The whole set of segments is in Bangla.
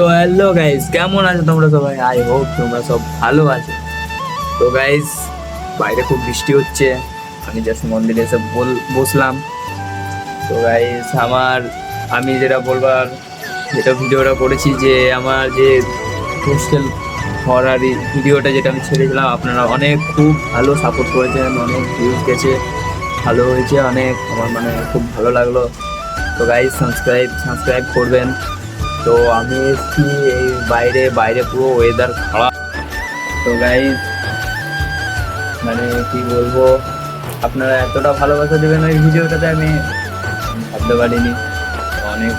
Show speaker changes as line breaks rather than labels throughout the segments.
তো হ্যালো গাইস, কেমন আছো তোমরা সবাই? আই হোপ তোমরা সব ভালো আছো। তো গাইস, বাইরে খুব বৃষ্টি হচ্ছে। আমি জাস্ট মন্দিরে এসে বসলাম। তো গাইস, আমি যেটা বলবার, যেটা ভিডিওটা করেছি, যে আমার যে হোস্টেল হরার ভিডিওটা যেটা আমি ছেড়েছিলাম, আপনারা অনেক খুব ভালো সাপোর্ট করেছেন, অনেক ভিউজ গেছে, ভালো হয়েছে অনেক। আমার খুব ভালো লাগলো। তো গাইস, সাবস্ক্রাইব করবেন। তো আমি এসেছি এই বাইরে বাইরে পুরো ওয়েদার খারাপ। তো গাইস, কি বলবো, আপনারা এতটা ভালোবাসা দেবেন ওই ভিডিওটাতে, আমি ভাবতে পারিনি। তো অনেক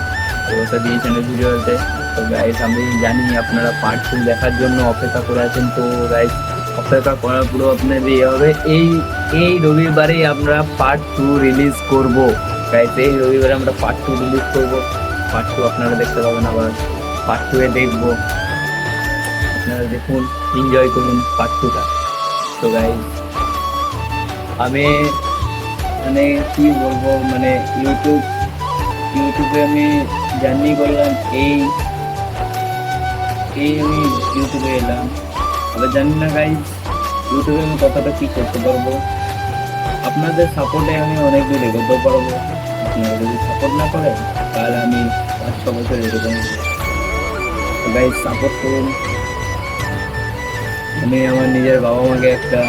ভালোবাসা দিয়েছেন ওই ভিডিওতে। তো গাইস, আমি জানি আপনারা পার্ট 2 দেখার জন্য অপেক্ষা করে আছেন। তো গাইস, অপেক্ষা করার পুরো আপনাদের ইয়ে হবে। এই এই রবিবারেই আমরা পার্ট 2 রিলিজ করব। গাইস, এই রবিবারে আমরা পার্ট 2 রিলিজ করব। পার্ট 2 আপনারা দেখতে পাবেন, আবার পার্ট 2 এ দেখবো। আপনারা দেখুন, এনজয় করুন পার্ট 2টা। তো গাইস, আমি কি বলবো, ইউটিউবে আমি জার্নি করলাম। এই এই আমি ইউটিউবে এলাম, আবার জানি না গাইস ইউটিউবে আমি কতটা কি করতে পারবো। আপনাদের সাপোর্টে আমি অনেক দূর এগোতে পারবো। আপনারা যদি সাপোর্ট না করেন তাহলে আমি 5-6 বছর এগোতে পারবো। তো গাইস, সাপোর্ট করুন। আমি আমার নিজের বাবা মাকে একটা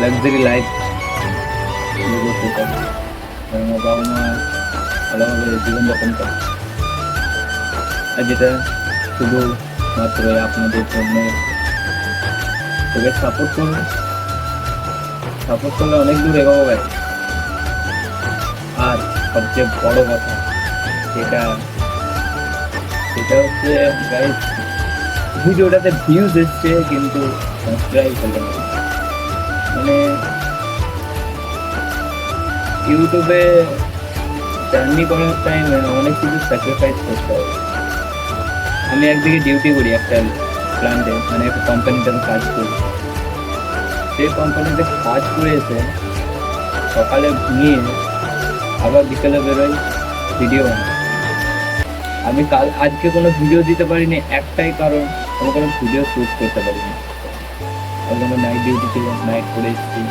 লাক্সারি লাইফ করতে চাই। আমার বাবা মা ভালোভাবে জীবনযাপন করে, আর যেটা শুধু মাত্র আপনাদের জন্য। তোকে সাপোর্ট করলে অনেক দূর এগোবো গাইস। আর সবচেয়ে বড় কথা সেটা হচ্ছে গাইস, ভিডিওটাতে ভিউজ এসছে কিন্তু সাবস্ক্রাইব হলো না। ইউটিউবে জার্নি করার টাইমে অনেক কিছু স্যাক্রিফাইস করতে হবে। আমি একদিকে ডিউটি করি একটা প্ল্যান্টে, একটা কোম্পানিতে কাজ করি। সেই কোম্পানিতে কাজ করে এসে সকালে ঘুমিয়ে আবার বিকেলে বেরোই ভিডিও বানাই। আমি আজকে কোনো ভিডিও দিতে পারিনি, একটাই কারণ, আমি কোনো ভিডিও শ্যুট করতে পারিনি। আজকে আমার নাইট ডিউটি ছিল, নাইট করে এসেছি।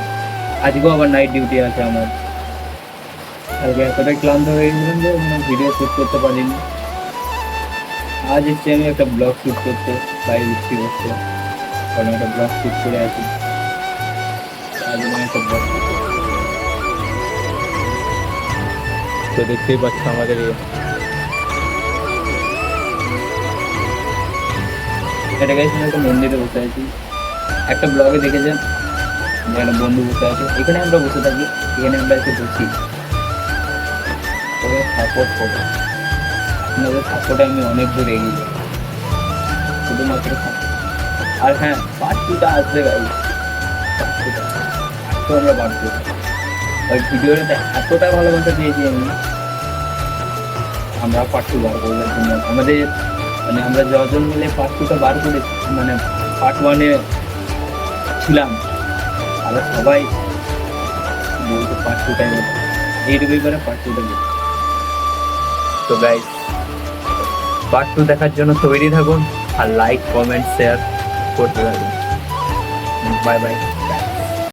আজকেও আবার নাইট ডিউটি আছে আমার। আজকে এতটাই ক্লান্ত হয়ে গেছিলাম যে ভিডিও শ্যুট করতে পারিনি। আজ এসছি আমি একটা ব্লগ শ্যুট করতে, বাইরে বৃষ্টি করতে, কারণ একটা ব্লগ শ্যুট করে আছি। আজ আমি একটা ব্লগ শ্যুট করছি। তো দেখতেই পাচ্ছ আমাদের এটা গাইস, আমি একটা মন্দিরে বসে আছি। একটা ব্লগে দেখেছেন যে একটা বন্ধু বসে আছে, এখানে আমরা বসে থাকি, এখানে আমরা এসে বসি। তবে সাপোর্ট করবো, আপনাদের সাপোর্টে আমি অনেক দূর এগিয়ে যাই, শুধুমাত্র। আর হ্যাঁ, পার্ট 2টা আসবে গাইস। তো আমরা বাড়বো। ওই ভিডিওটাতে এতটা ভালোবাসা দিয়েছি আমরা পার্ট 2 বার করার জন্য। আমাদের আমরা যজন মিলে পার্ট 2টা বার করে, পার্ট 1-এ ছিলাম, আমরা সবাই বলতো পার্ট 2টাই হতো। এই রবিবারে পার্ট 2টা হতো। তো গাইস, পার্ট 2 দেখার জন্য তৈরি থাকুন, আর লাইক কমেন্ট শেয়ার করতে থাকুন। Bye bye.